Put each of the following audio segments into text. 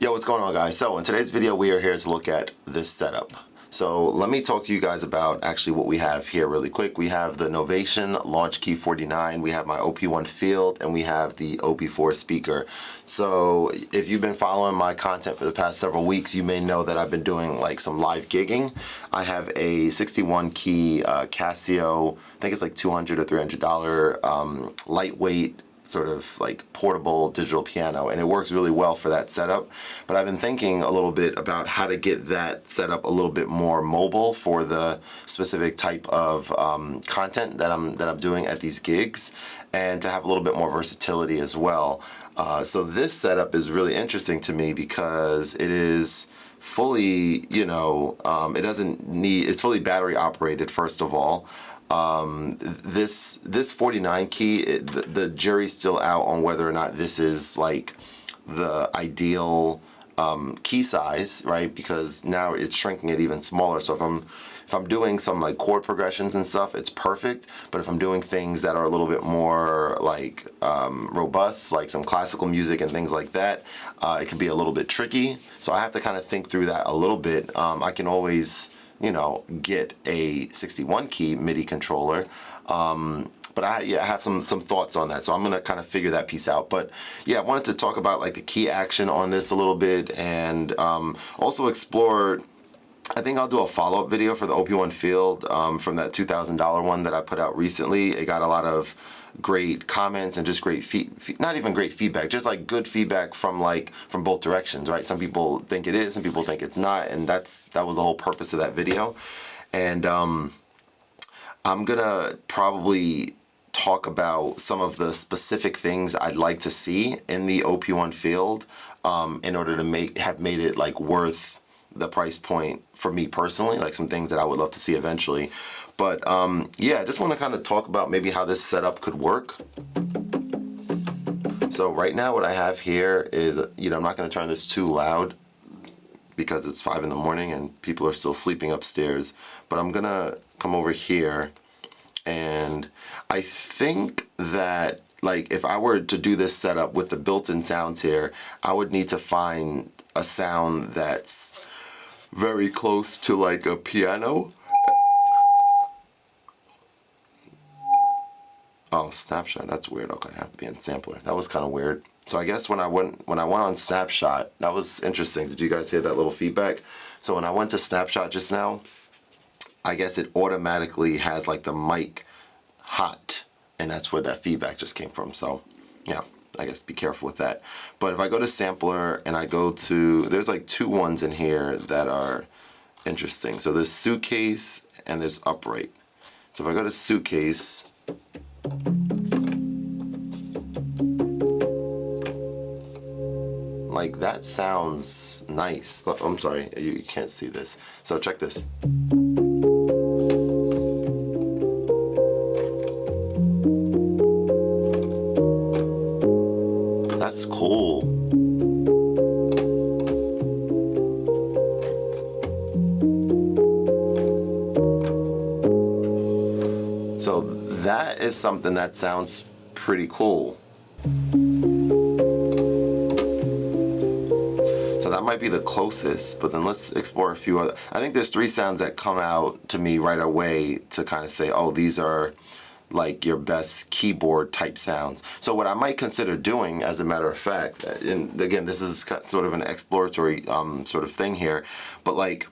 Yo, what's going on, guys? So in today's video, we are here to look at this setup. So let me talk to you guys about actually what we have here really quick. We have the Novation Launchkey 49, we have my OP-1 field, and we have the OB-4 speaker. So if you've been following my content for the past several weeks, you may know that I've been doing like some live gigging. I have a 61 key Casio, I think it's like $200 or $300 lightweight sort of like portable digital piano, and it works really well for that setup. But I've been thinking a little bit about how to get that setup a little bit more mobile for the specific type of content that I'm doing at these gigs, and to have a little bit more versatility as well. So this setup is really interesting to me because it is fully, it doesn't need, it's fully battery operated, first of all. This 49 key, the jury's still out on whether or not this is like the ideal key size, right? Because now it's shrinking it even smaller. So if I'm doing some like chord progressions and stuff, it's perfect. But if I'm doing things that are a little bit more like robust, like some classical music and things like that, it can be a little bit tricky. So I have to kind of think through that a little bit. I can always get a 61 key MIDI controller. But I have some thoughts on that, so I'm gonna kind of figure that piece out. But yeah, I wanted to talk about like the key action on this a little bit, and also explore. I think I'll do a follow-up video for the OP-1 field from that $2,000 one that I put out recently. It got a lot of great comments and just great not even great feedback, just like good feedback from both directions, right? Some people think it is, some people think it's not, and that was the whole purpose of that video. And I'm gonna probably talk about some of the specific things I'd like to see in the OP-1 field in order to have made it like worth the price point for me personally, like some things that I would love to see eventually. But yeah, I just want to kind of talk about maybe how this setup could work. So right now what I have here is, I'm not going to turn this too loud because it's 5 in the morning and people are still sleeping upstairs, but I'm gonna come over here, and I think that like if I were to do this setup with the built-in sounds here, I would need to find a sound that's very close to like a piano. Oh, Snapshot, that's weird. Okay, I have to be in sampler. That was kind of weird. So I guess when I went on Snapshot, that was interesting. Did you guys hear that little feedback? So when I went to Snapshot just now, I guess it automatically has like the mic hot, and that's where that feedback just came from. So yeah, I guess be careful with that. But if I go to sampler and I go to, there's like two ones in here that are interesting. So there's suitcase and there's upright. So if I go to suitcase, like that sounds nice. I'm sorry, you can't see this. So check this. That's cool. So that is something that sounds pretty cool. So that might be the closest, but then let's explore a few other. I think there's 3 sounds that come out to me right away to kind of say, oh, these are like your best keyboard type sounds. So what I might consider doing, as a matter of fact, and again, this is sort of an exploratory sort of thing here, but like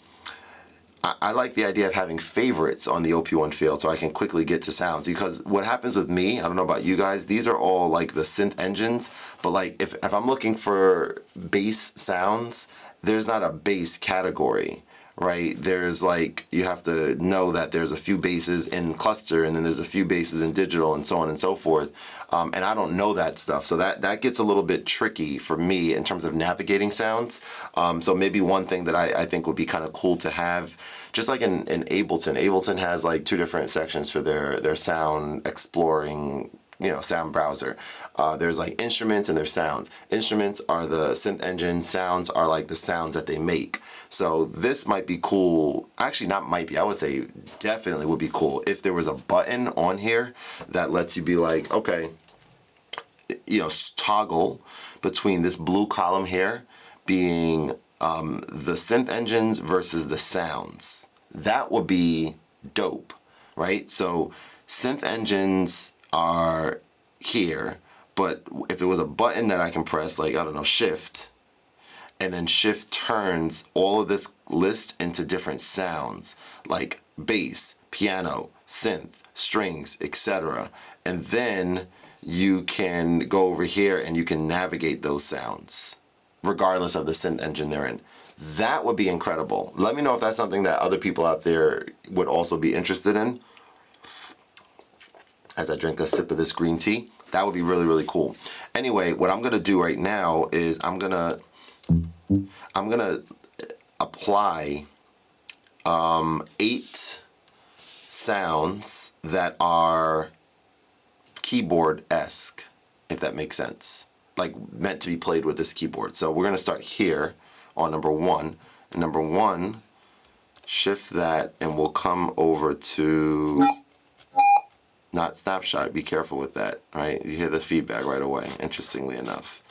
I like the idea of having favorites on the OP-1 field so I can quickly get to sounds, because what happens with me, I don't know about you guys, these are all like the synth engines, but like if I'm looking for bass sounds, there's not a bass category. Right, there's like, you have to know that there's a few basses in cluster, and then there's a few basses in digital, and so on and so forth. And I don't know that stuff, so that gets a little bit tricky for me in terms of navigating sounds. So maybe one thing that I think would be kind of cool to have, just like in Ableton. Ableton has like 2 different sections for their sound exploring, sound browser. There's like instruments and there's sounds. Instruments are the synth engine, sounds are like the sounds that they make. So this might be cool, actually not might be, I would say definitely would be cool if there was a button on here that lets you be like, okay, toggle between this blue column here being the synth engines versus the sounds. That would be dope, right? So synth engines are here, but if it was a button that I can press, like, I don't know, shift, and then shift turns all of this list into different sounds, like bass, piano, synth, strings, etc. And then you can go over here and you can navigate those sounds, regardless of the synth engine they're in. That would be incredible. Let me know if that's something that other people out there would also be interested in. As I drink a sip of this green tea, that would be really, really cool. Anyway, what I'm gonna do right now is I'm gonna apply 8 sounds that are keyboard-esque, if that makes sense, like meant to be played with this keyboard. So we're gonna start here on number 1. Number 1, shift that, and we'll come over to, not snapshot, be careful with that, right? You hear the feedback right away, interestingly enough.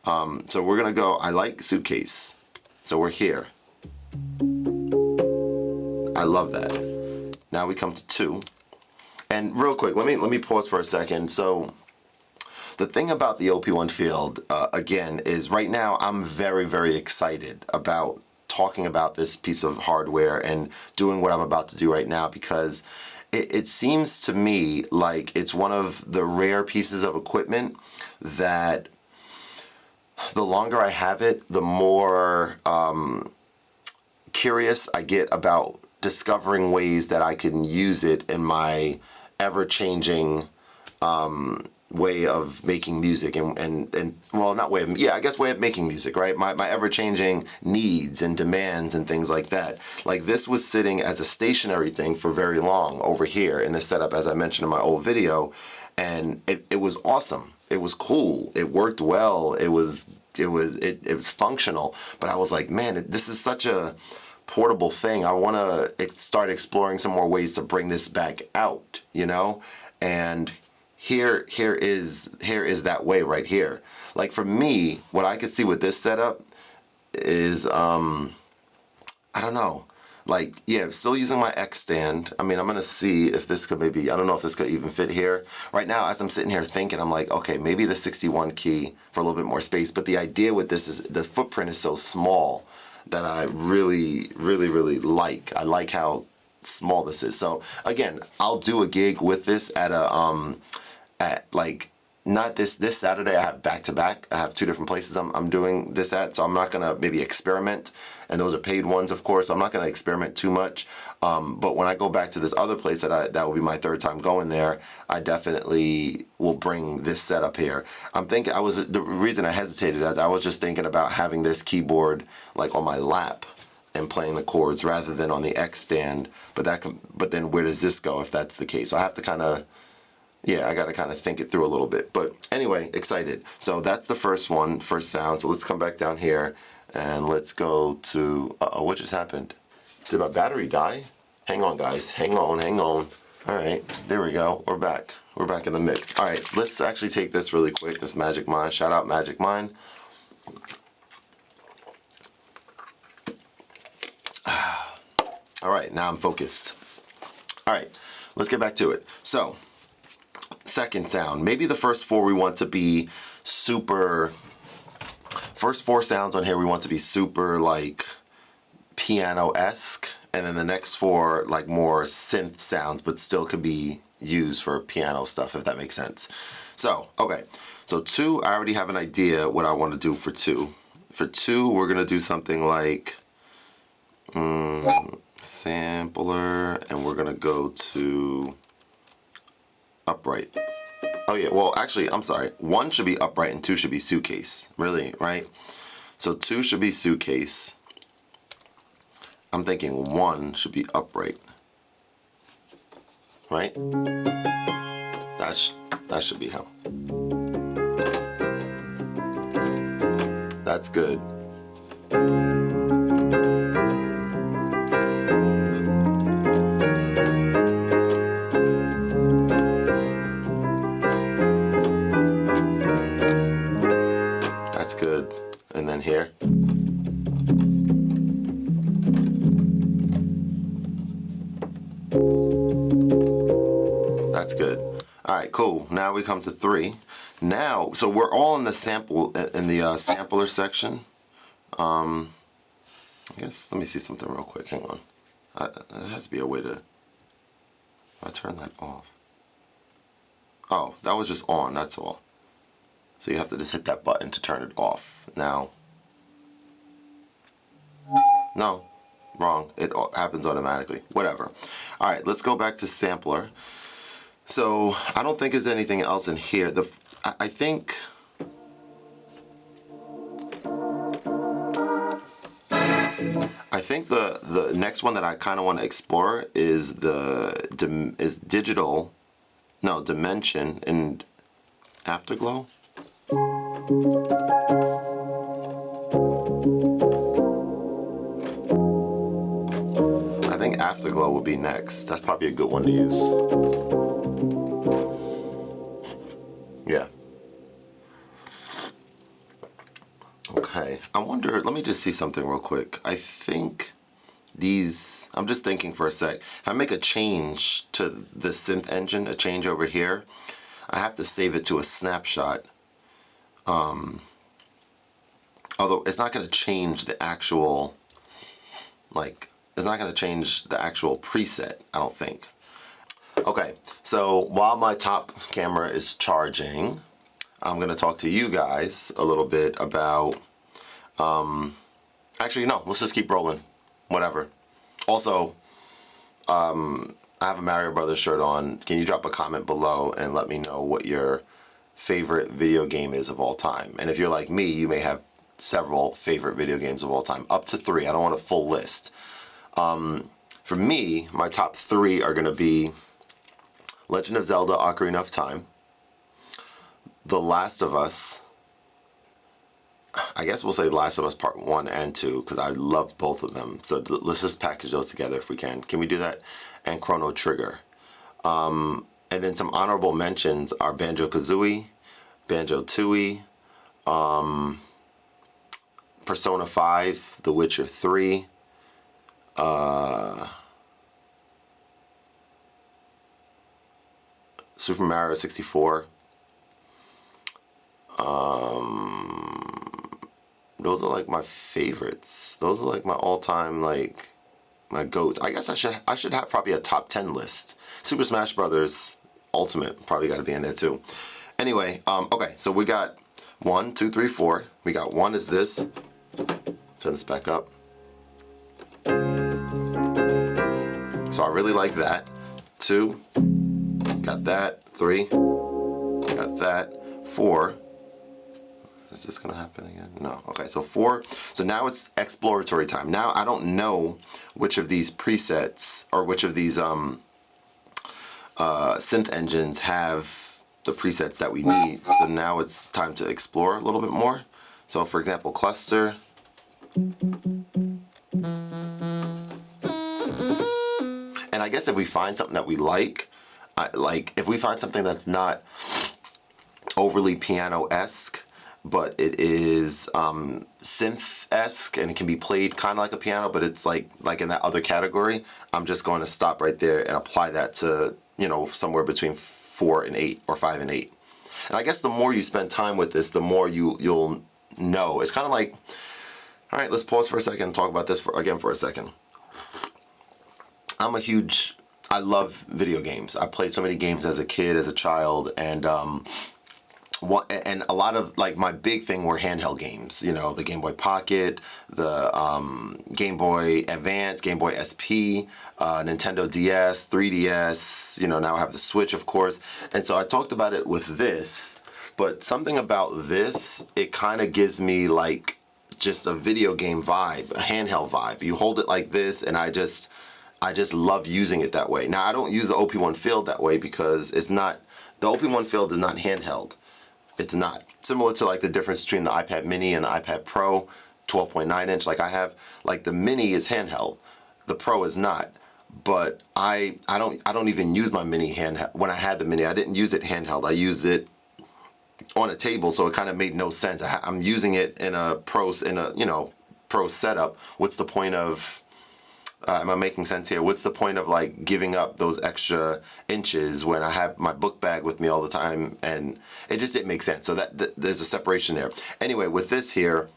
So we're gonna go, I like suitcase. So we're here. I love that. Now we come to 2. And real quick, let me pause for a second. So the thing about the OP-1 field, again, is right now I'm very, very excited about talking about this piece of hardware and doing what I'm about to do right now, because it seems to me like it's one of the rare pieces of equipment that the longer I have it, the more curious I get about discovering ways that I can use it in my ever-changing way of making music and well, not way of, yeah, I guess way of making music, right? My ever-changing needs and demands and things like that. Like, this was sitting as a stationary thing for very long over here in this setup, as I mentioned in my old video, and it was awesome. It was cool. It worked well. It was functional. But I was like, man, this is such a portable thing. I want to start exploring some more ways to bring this back out, you know? And here is that way right here. Like, for me, what I could see with this setup is I don't know. Like, yeah, still using my X stand. I mean, I'm gonna see if this could maybe, I don't know if this could even fit here. Right now, as I'm sitting here thinking, I'm like, okay, maybe the 61 key for a little bit more space. But the idea with this is the footprint is so small that I really, really, really like. I like how small this is. So again, I'll do a gig with this at a like, not this Saturday. I have back-to-back. I have 2 different places I'm doing this at, so I'm not gonna maybe experiment, and those are paid ones, of course, so I'm not gonna experiment too much. But when I go back to this other place that will be my 3rd time going there, I definitely will bring this setup here. I'm thinking, the reason I hesitated is I was just thinking about having this keyboard like on my lap and playing the chords rather than on the X stand. But then where does this go if that's the case? So I have to kind of, yeah, I got to kind of think it through a little bit. But anyway, excited. So that's the first sound. So let's come back down here and let's go to, what just happened? Did my battery die? Hang on, guys. Hang on. All right, there we go. We're back. We're back in the mix. All right, let's actually take this really quick, this Magic Mind. Shout out Magic Mind. All right, now I'm focused. All right, let's get back to it. So, second sound. Maybe the first 4 we want to be super, first 4 sounds on here we want to be super like piano-esque, and then the next 4 like more synth sounds, but still could be used for piano stuff, if that makes sense. So, okay. So 2, I already have an idea what I want to do for 2. For 2, we're going to do something like sampler, and we're going to go to upright. Oh yeah, well actually, I'm sorry. 1 should be upright and 2 should be suitcase. Really, right? So 2 should be suitcase. I'm thinking 1 should be upright. Right? That should be how. That's good. That's good. And then here. That's good. All right, cool. Now we come to 3. Now, so we're all in the sampler section. I guess, let me see something real quick. Hang on. There has to be a way to... I turn that off. Oh, that was just on, that's all. So you have to just hit that button to turn it off. Now, no, wrong. It happens automatically. Whatever. All right, let's go back to sampler. So I don't think there's anything else in here. I think... the next one that I kind of want to explore is dimension and afterglow. I think afterglow will be next. That's probably a good one to use. Yeah. Okay, I wonder, let me just see something real quick. I think these, I'm just thinking for a sec. If I make a change to the synth engine, a change over here, I have to save it to a snapshot. Although it's not going to change the actual, it's not going to change the actual preset, I don't think. Okay, so while my top camera is charging, I'm going to talk to you guys a little bit about, actually no, let's just keep rolling, whatever. Also, I have a Mario Brothers shirt on. Can you drop a comment below and let me know what your favorite video game is of all time? And if you're like me, you may have several favorite video games of all time, up to 3. I don't want a full list. For me, my top 3 are going to be Legend of Zelda: Ocarina of Time, The Last of Us, I guess we'll say Last of Us Part 1 and 2, because I love both of them. So let's just package those together if we can. Can we do that? And Chrono Trigger. And then some honorable mentions are Banjo-Kazooie, Banjo-Tooie, Persona 5, The Witcher 3, Super Mario 64. Those are like my favorites. Those are like my all-time, like, my goats. I guess I should have probably a top 10 list. Super Smash Brothers Ultimate probably got to be in there too. Anyway, okay, so we got 1, 2, 3, 4. We got 1 is this. Turn this back up. So I really like that. 2, got that. 3, got that. 4. Is this gonna happen again? No. Okay, so 4. So now it's exploratory time. Now I don't know which of these presets or which of these synth engines have the presets that we need. So now it's time to explore a little bit more. So for example, cluster. And I guess if we find something that we like if we find something that's not overly piano-esque, but it is synth-esque and it can be played kind of like a piano, but it's like in that other category, I'm just going to stop right there and apply that to, you know, somewhere between 4 and 8 or 5 and 8. And I guess the more you spend time with this, the more you'll know. It's kind of like, all right, let's pause for a second and talk about this again for a second. I love video games. I played so many games as a kid, as a child, and a lot of, like, my big thing were handheld games. You know, the Game Boy Pocket, the Game Boy Advance, Game Boy SP, Nintendo DS, 3DS, you know, now I have the Switch, of course. And so I talked about it with this, but something about this, it kind of gives me, like, just a video game vibe, a handheld vibe. You hold it like this, and I just love using it that way. Now, I don't use the OP-1 Field that way because it's not, the OP-1 Field is not handheld. It's not. Similar to like the difference between the iPad mini and the iPad Pro, 12.9 inch like I have. Like the mini is handheld, the Pro is not. But I don't even use my mini handheld. When I had the mini, I didn't use it handheld. I used it on a table, so it kind of made no sense. I'm using it in a pro setup. What's the point of Am I making sense here? What's the point of like giving up those extra inches when I have my book bag with me all the time? And it just didn't make sense. So that there's a separation there. Anyway, with this here,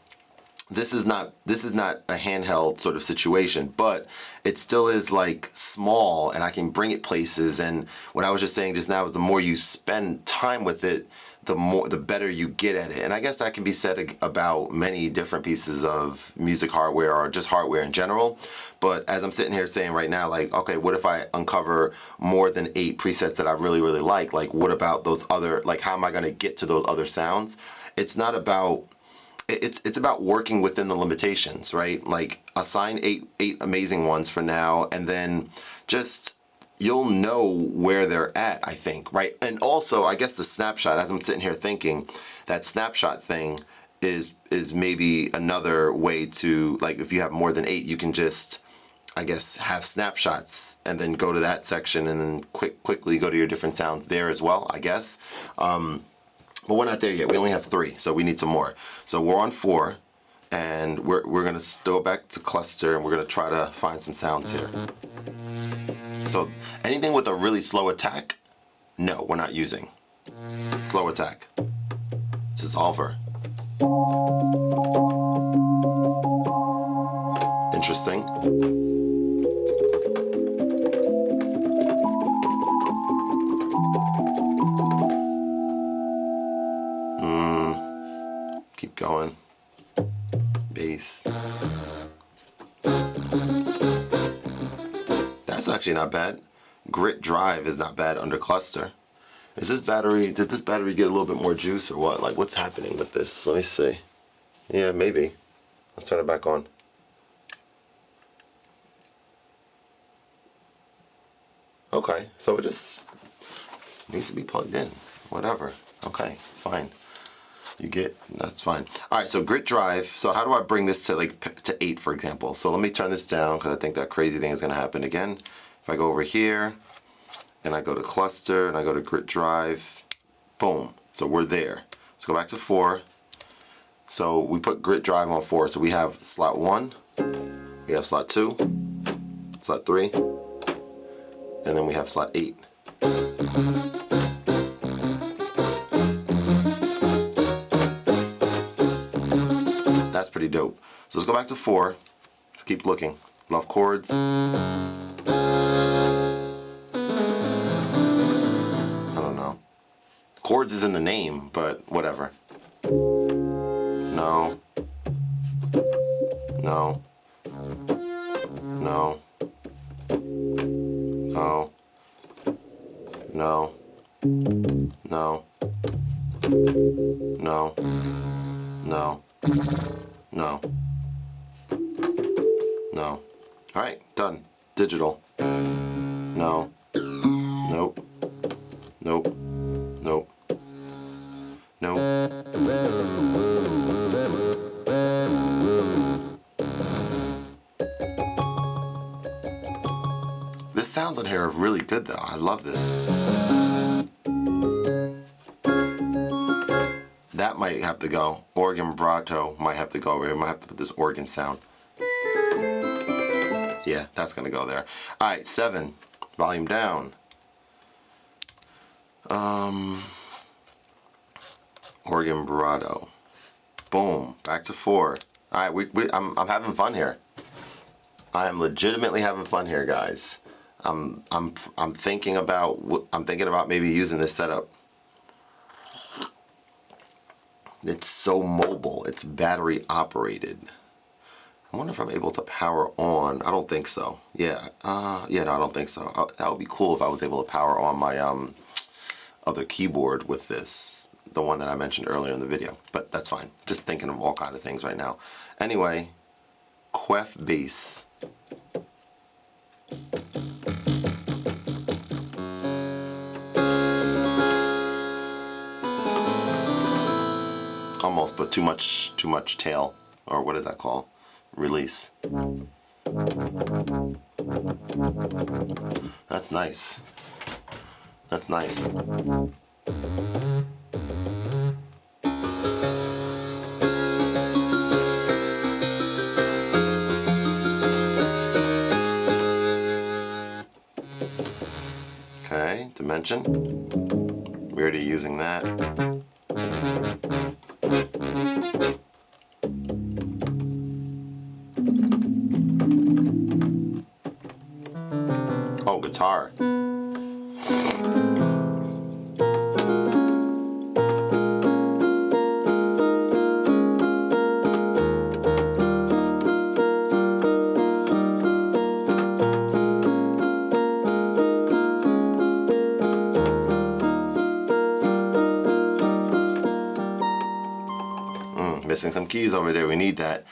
this is not a handheld sort of situation, but it still is like small, and I can bring it places. And what I was just saying just now is the more you spend time with it, the better you get at it. And I guess that can be said about many different pieces of music hardware or just hardware in general. But as I'm sitting here saying right now, like, okay, what if I uncover more than 8 presets that I really, really like? Like, what about those other, like, how am I going to get to those other sounds? It's not about, it's about working within the limitations, right? Like, assign eight amazing ones for now, and then just, you'll know where they're at, I think, right? And also, I guess the snapshot, as I'm sitting here thinking, that snapshot thing is maybe another way to, like, if you have more than 8, you can just, I guess, have snapshots and then go to that section and then quickly go to your different sounds there as well, I guess. But we're not there yet. We only have 3, so we need some more. So we're on 4, and we're gonna go back to cluster, and we're gonna try to find some sounds here. So anything with a really slow attack, no, we're not using. Slow attack. Dissolver. Interesting. Keep going. Bass. That's actually not bad. Grit drive is not bad under cluster. Is this battery, did this battery get a little bit more juice or what? Like, what's happening with this? Let me see. Yeah, maybe. Let's turn it back on. Okay, so it just needs to be plugged in. Whatever. Okay, fine. You get, that's fine. All right, so grit drive. So how do I bring this to like to 8, for example? So let me turn this down because I think that crazy thing is going to happen again. If I go over here and I go to cluster and I go to grit drive, boom. So we're there. Let's go back to 4. So we put grit drive on 4. So we have slot 1, we have slot 2, slot 3, and then we have slot 8. That's pretty dope. So let's go back to 4. Let's keep looking. Love chords. I don't know. Chords is in the name, but whatever. No. No. No. No. No. No. No. No. No. No. Alright, done. Digital. No. Nope. Nope. Nope. Nope. This sounds on here are really good though. I love this. That might have to go. Organ vibrato might have to go over here. Might have to put this organ sound. Yeah, that's gonna go there. Alright, 7. Volume down. Organ vibrato. Boom. Back to 4. Alright, I'm having fun here. I am legitimately having fun here, guys. I'm thinking about maybe using this setup. It's so mobile. It's battery operated. I wonder if I'm able to power on. I don't think so. Yeah. Yeah, no, I don't think so. That would be cool if I was able to power on my other keyboard with this, the one that I mentioned earlier in the video. But that's fine. Just thinking of all kinds of things right now. Anyway, Quef bass. Almost, but too much tail, or what is that called? Release. That's nice. That's nice. Dimension. We're already using that. Oh, guitar. Missing some keys over there. We need that.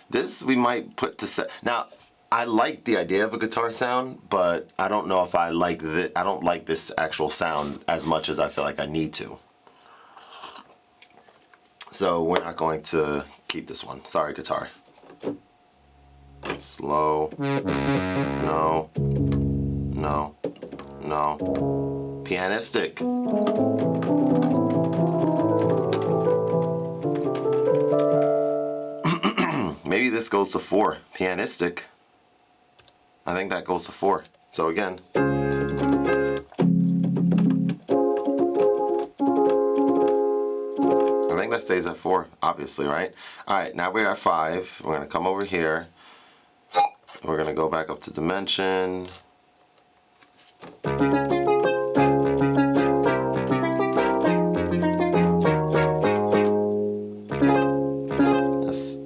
This we might put to set. Now, I like the idea of a guitar sound, but I don't know if I like this. I don't like this actual sound as much as I feel like I need to. So we're not going to keep this one. Sorry, guitar. Slow. No. No. No. Pianistic. Maybe this goes to 4. Pianistic. I think that goes to 4. So again. I think that stays at 4, obviously, right? Alright, now we're at 5. We're going to come over here. We're going to go back up to Dimension.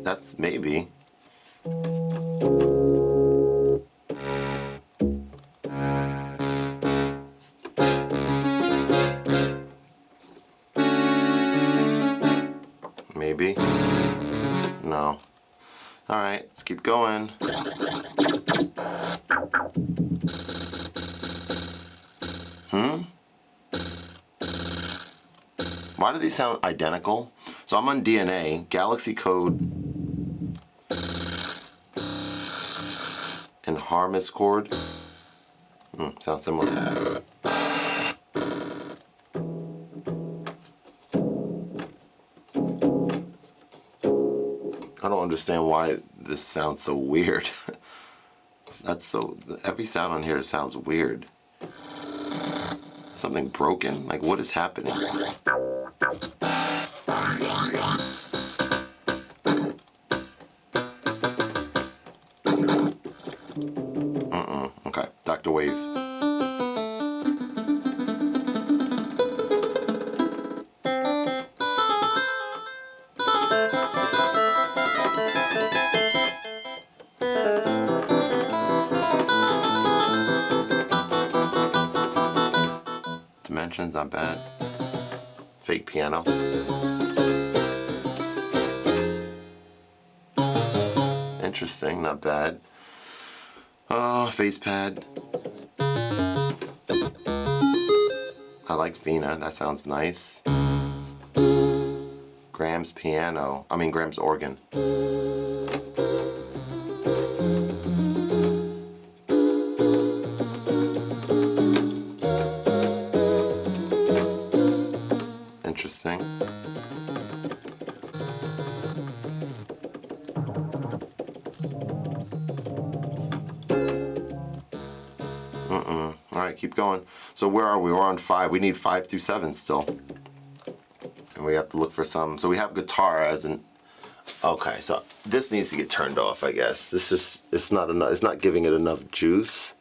That's maybe. Maybe. No. Alright, let's keep going. Why do these sound identical? So I'm on DNA, Galaxy Code, and Harness chord. Sounds similar. I don't understand why this sounds so weird. That's so, every sound on here sounds weird. Something broken? Like, what is happening? Okay, Dr. Wave. Dimensions, not bad. Fake piano. Interesting, not bad. Face pad. I like Vina, that sounds nice. Graham's piano, Graham's organ. Interesting. Alright, keep going. So where are we? We're on 5. We need 5 through 7 still. And we have to look for some. So we have guitar as an... Okay, so this needs to get turned off, I guess. This just, it's not enough. It's not giving it enough juice.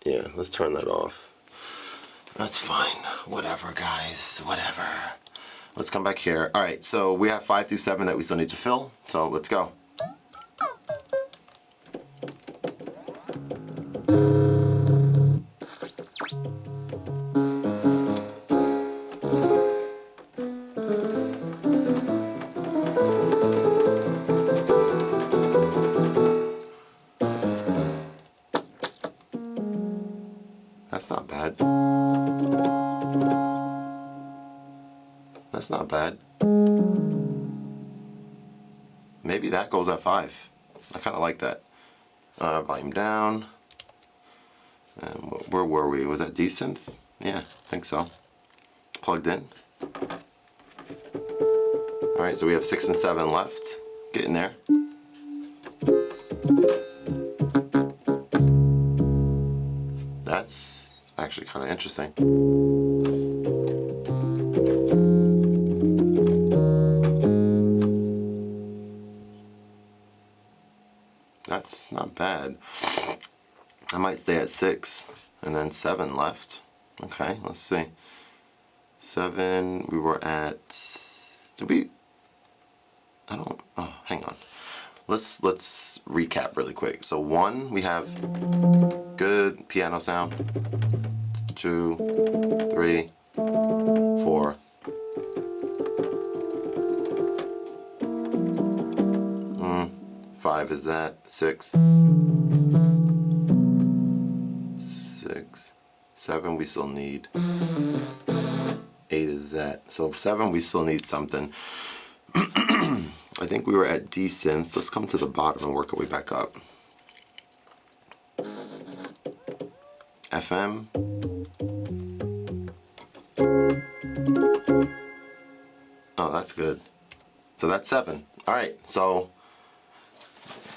Yeah, let's turn that off. That's fine. Whatever, guys. Whatever. Let's come back here. Alright, so we have 5 through 7 that we still need to fill. So let's go. That's not bad. That's not bad. Maybe that goes at 5. I kind of like that. Volume down. And where were we? Was that decent? Yeah, I think so. Plugged in. Alright, so we have 6 and 7 left. Getting there. actually kind of interesting. That's not bad. I might stay at 6 and then 7 left. Okay, let's see. 7, we were at, did we, I don't, oh, hang on. Let's recap really quick. So 1, we have good piano sound. 2, 3, 4. 5 is that. 6. 6. 7 we still need. 8 is that. So 7 we still need something. I think we were at D synth. Let's come to the bottom and work our way back up. FM. Oh, that's good. So that's 7. All right. So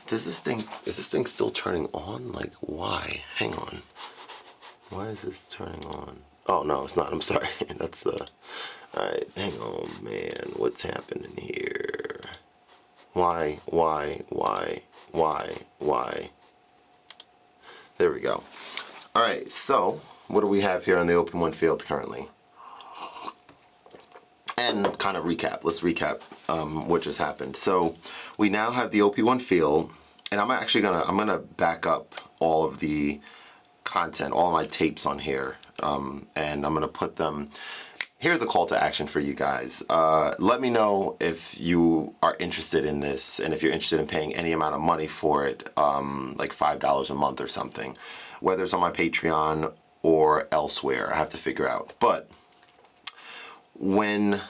is this thing still turning on? Like, why? Hang on. Why is this turning on? Oh no, it's not. I'm sorry. That's the. All right. Hang on, man. What's happening here? Why? There we go. All right. So what do we have here on the OP-1 field currently? And kind of recap. Let's recap what just happened. So we now have the OP-1 field, and I'm actually gonna back up all of the content, all of my tapes on here, and I'm gonna put them. Here's a call to action for you guys. Let me know if you are interested in this, and if you're interested in paying any amount of money for it, like $5 a month or something, whether it's on my Patreon or elsewhere. I have to figure out. But when,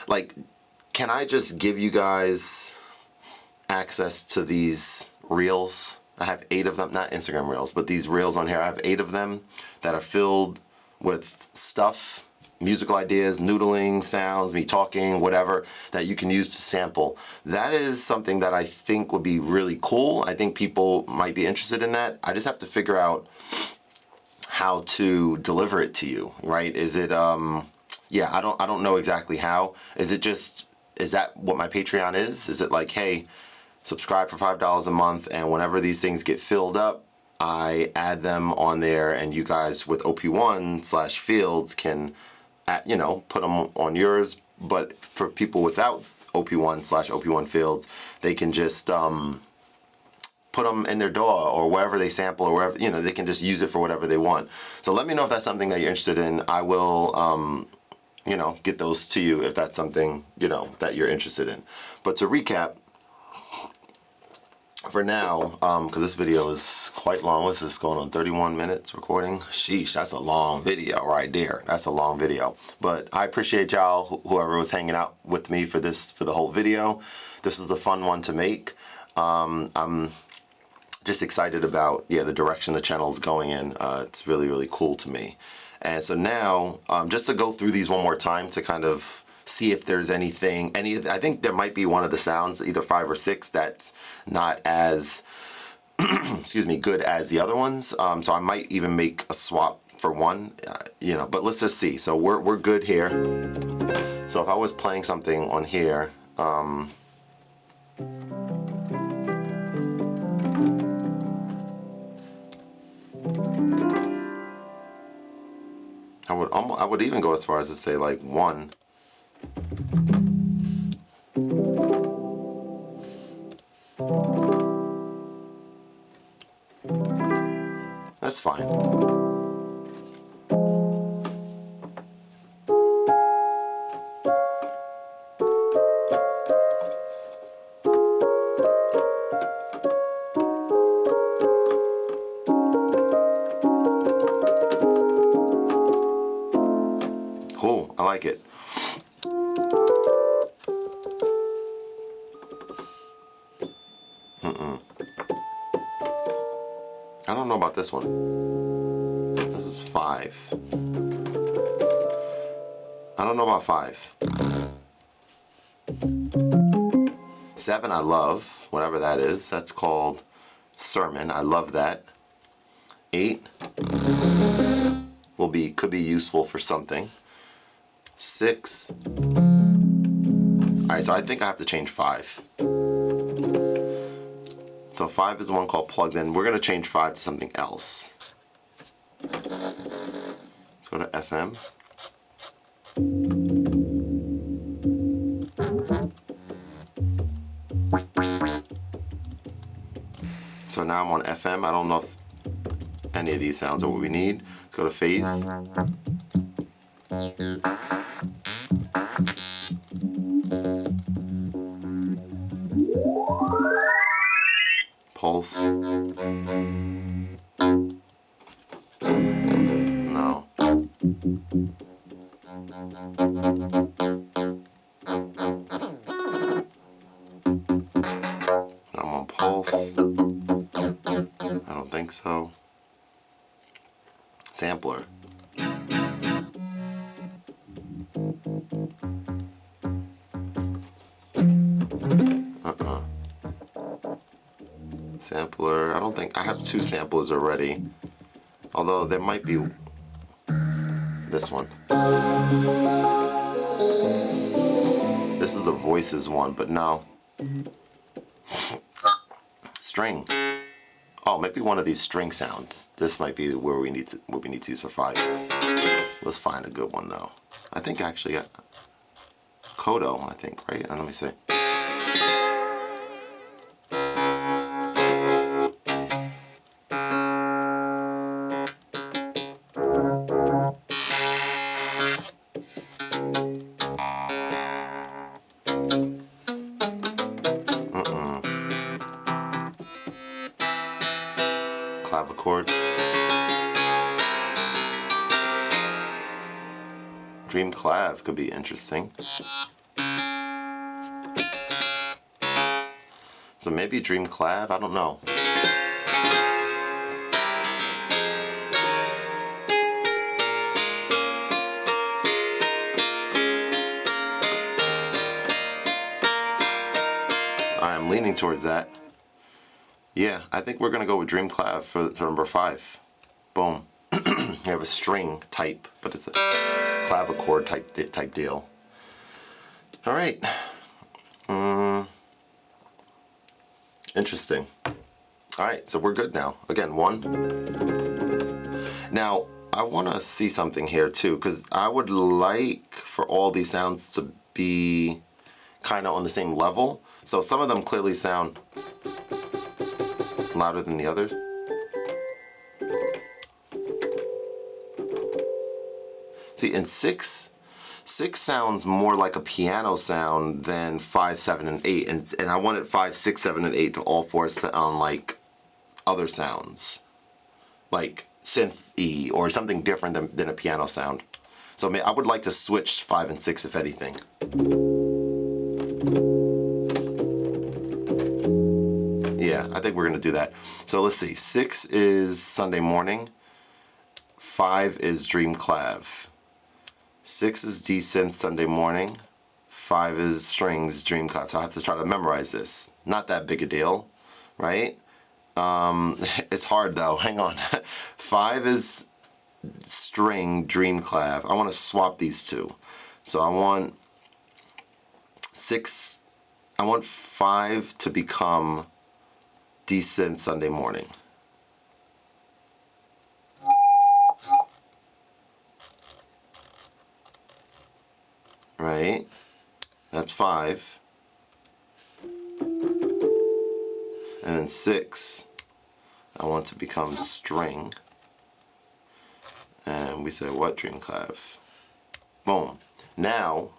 like, can I just give you guys access to these reels? I have 8 of them, not Instagram reels, but these reels on here. I have 8 of them that are filled with stuff, musical ideas, noodling, sounds, me talking, whatever, that you can use to sample. That is something that I think would be really cool. I think people might be interested in that. I just have to figure out how to deliver it to you, right? Is it, yeah, I don't know exactly how. Is that what my Patreon is? Is it like, hey, subscribe for $5 a month, and whenever these things get filled up, I add them on there, and you guys with OP1/fields can, put them on yours. But for people without OP1/OP1 fields, they can just put them in their DAW or wherever they sample, or wherever, they can just use it for whatever they want. So let me know if that's something that you're interested in. I will, get those to you if that's something, that you're interested in. But to recap, for now, because this video is quite long. What's this going on? 31 minutes recording? Sheesh, that's a long video right there. That's a long video. But I appreciate y'all, whoever was hanging out with me for the whole video. This is a fun one to make. I'm just excited about, the direction the channel is going in. It's really, really cool to me. And so now, just to go through these one more time to kind of see if there's I think there might be one of the sounds, either 5 or 6, that's not as, excuse me, good as the other ones. So I might even make a swap for one, but let's just see. So we're good here. So if I was playing something on here, I would even go as far as to say like 1. That's fine. Cool, I like it. I don't know about this one. This is 5. I don't know about 5. 7 I love, whatever that is. That's called Sermon. I love that. 8. could be useful for something. 6. Alright, so I think I have to change 5. So 5 is the one called plugged in. We're going to change 5 to something else. Let's go to FM. So now I'm on FM. I don't know if any of these sounds are what we need. Let's go to phase. Pulse. No. I'm on pulse. I don't think so. Sampler. Sampler. I don't think I have 2 samplers already. Although there might be this one. This is the voices one, but no. String. Oh, maybe one of these string sounds. This might be where we need to use for 5. Let's find a good one though. I think actually Kodo, I think, right? Let me see. Clavichord. Dream Clav could be interesting. So maybe Dream Clav, I don't know. I'm leaning towards that. Yeah, I think we're gonna go with Dream Clav for number 5. Boom. We have a string type, but it's a clavichord type deal. All right. Interesting. All right, so we're good now. Again, 1. Now I want to see something here too, because I would like for all these sounds to be kind of on the same level. So some of them clearly sound louder than the others. See, in 6 sounds more like a piano sound than 5, 7, and 8, and I wanted 5, 6, 7, and 8 to all 4 sound like other sounds, like synth-y or something different than a piano sound. So I would like to switch 5 and 6 if anything. Yeah, I think we're gonna do that. So let's see, 6 is Sunday Morning, 5 is Dream Clav. 6 is D-Synth Sunday Morning, 5 is Strings Dream Clav. So I have to try to memorize this. Not that big a deal, right? It's hard though, hang on. 5 is String Dream Clav. I want to swap these two. So I want 5 to become D-Synth Sunday Morning. Right? That's 5. And then 6, I want to become String. And we say what? Dream Clav. Boom. Now,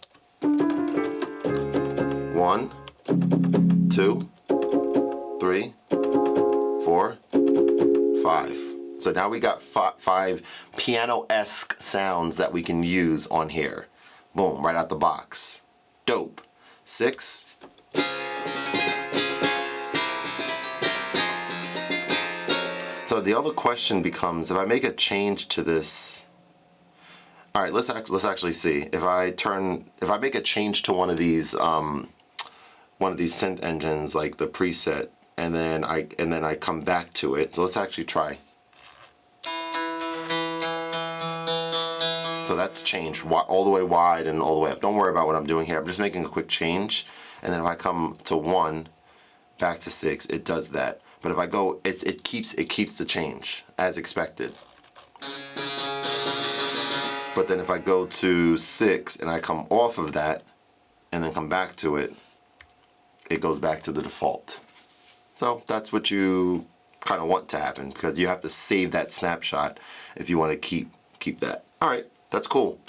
1, 2, 3, 4, 5. So now we got 5 piano-esque sounds that we can use on here. Boom, right out the box. Dope. 6. So the other question becomes, if I make a change to this, all right, let's actually see. If I make a change to one of these synth engines, like the preset, and then I come back to it. So let's actually try. So that's changed all the way wide and all the way up. Don't worry about what I'm doing here. I'm just making a quick change. And then if I come to 1, back to 6, it does that. But if I go, it keeps the change as expected. But then if I go to 6 and I come off of that and then come back to it, it goes back to the default. So that's what you kind of want to happen, because you have to save that snapshot if you want to keep that. All right, that's cool.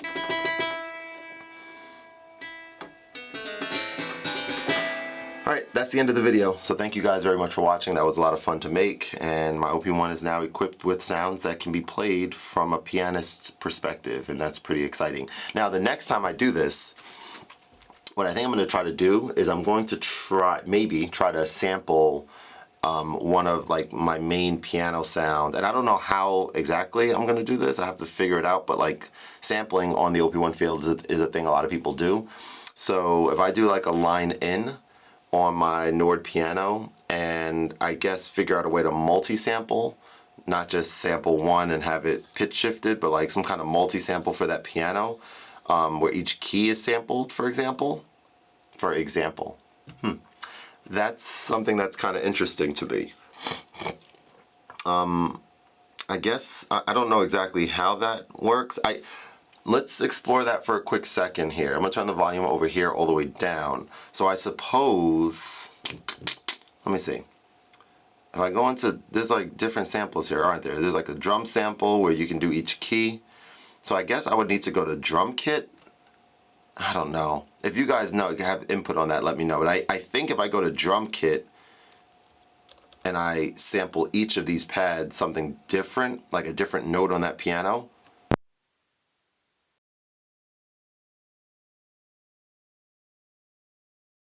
All right, that's the end of the video. So thank you guys very much for watching. That was a lot of fun to make, and my OP-1 is now equipped with sounds that can be played from a pianist's perspective, and that's pretty exciting. Now, the next time I do this, what I think I'm going to try to do is I'm going to maybe try to sample one of like my main piano sound, and I don't know how exactly I'm going to do this. I have to figure it out, but like sampling on the OP-1 field is a thing a lot of people do. So if I do like a line in on my Nord piano, and I guess figure out a way to multi-sample, not just sample one and have it pitch shifted, but like some kind of multi-sample for that piano, where each key is sampled, for example. That's something that's kind of interesting to me. I guess, I don't know exactly how that works. Let's explore that for a quick second here. I'm gonna turn the volume over here all the way down. So I suppose, let me see. If I go into, there's like different samples here, aren't there? There's like a drum sample where you can do each key. So I guess I would need to go to drum kit. I don't know. If you guys know, have input on that, let me know. But I think if I go to drum kit and I sample each of these pads something different, like a different note on that piano,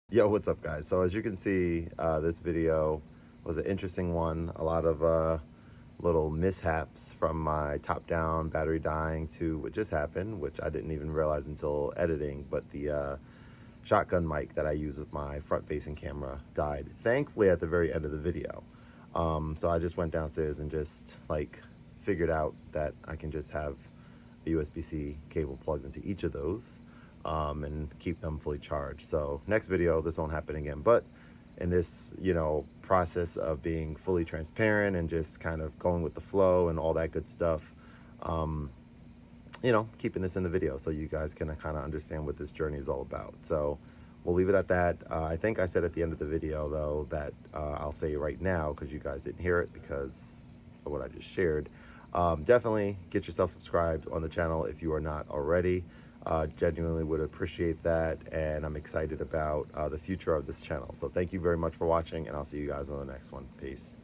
yo, what's up guys? So as you can see, this video was an interesting one. A lot of little mishaps, from my top-down battery dying to what just happened, which I didn't even realize until editing, but the shotgun mic that I use with my front-facing camera died, thankfully at the very end of the video. So I just went downstairs and just like figured out that I can just have a USB-C cable plugged into each of those, and keep them fully charged. So next video, this won't happen again. But in this, you know, process of being fully transparent and just kind of going with the flow and all that good stuff, you know, keeping this in the video so you guys can kind of understand what this journey is all about. So we'll leave it at that. I think I said at the end of the video though that I'll say right now, because you guys didn't hear it because of what I just shared. Definitely get yourself subscribed on the channel if you are not already. Genuinely would appreciate that, and I'm excited about the future of this channel. So thank you very much for watching, and I'll see you guys on the next one. Peace.